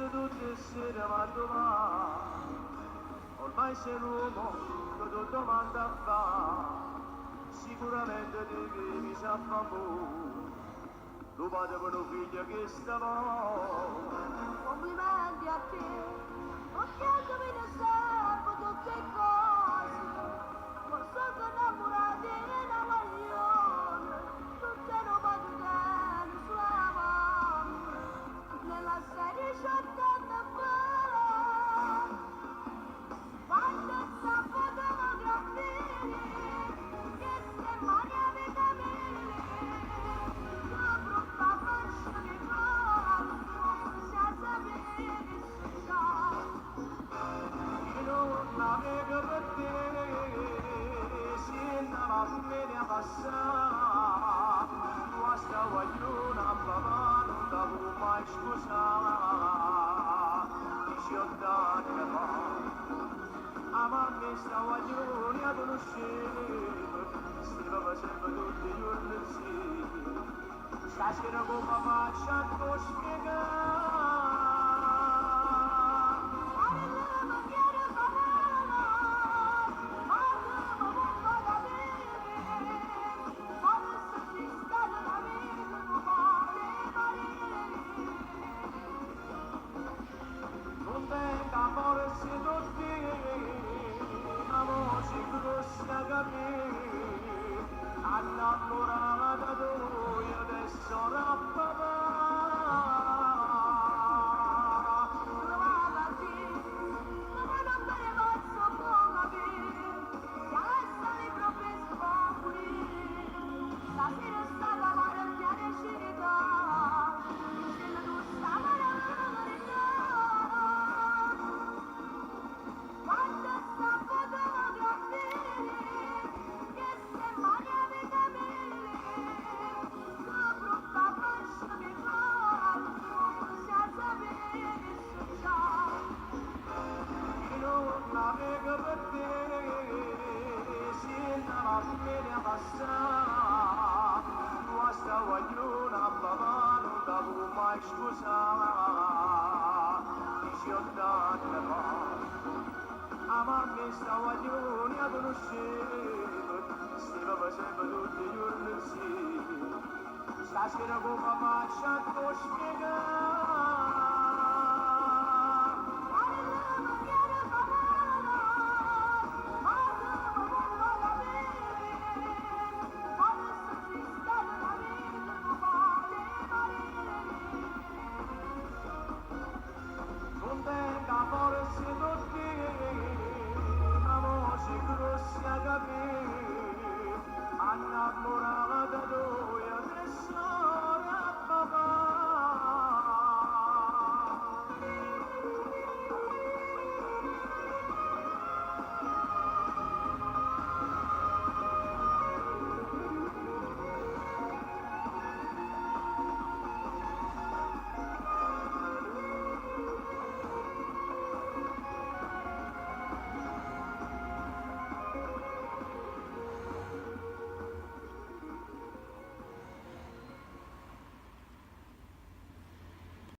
visto tutte sere ma domani, ormai sei l'uomo che tu domanda fa, sicuramente ti vivi a favore, tu padre per un figlio che stava. Complimenti a te, non chiedimi ne sempre tutte cose, forse sono innamorati in maglione, tutte non padrone sulla mano, nella serie c'attende fa, quando sta fotografie, che se mani avete mille, sopra fa faccia che fa, senza sapere se già. Non avevo per te, si andava a me a passare, tu a sta guagliona, papà non t'avevo mai scusare, 18 anni fa, a mamma sta guagliona a conoscere, stava sempre tutti i giorni insieme, stasera come faccia a spiegare. Non venga forse tutti, la voce grossa capire, annamorata tu, adesso rappapà. Trovavati, ma non te ne posso più capire, se adesso mi professo fuori, stasera è stata la mia decinità, se tu stava la verità. Quando sta fotografie, che se mani avete mille, sopra fa faccia che fa, senza sapere se già. Non avevo per te, si andava a me a passare, tu a sta guagliona, papà non t'avevo mai scusare, 18 anni fa, a mamma sta guagliona a conoscere, stava sempre tutti i giorni insieme, stasera come faccia a spiegare.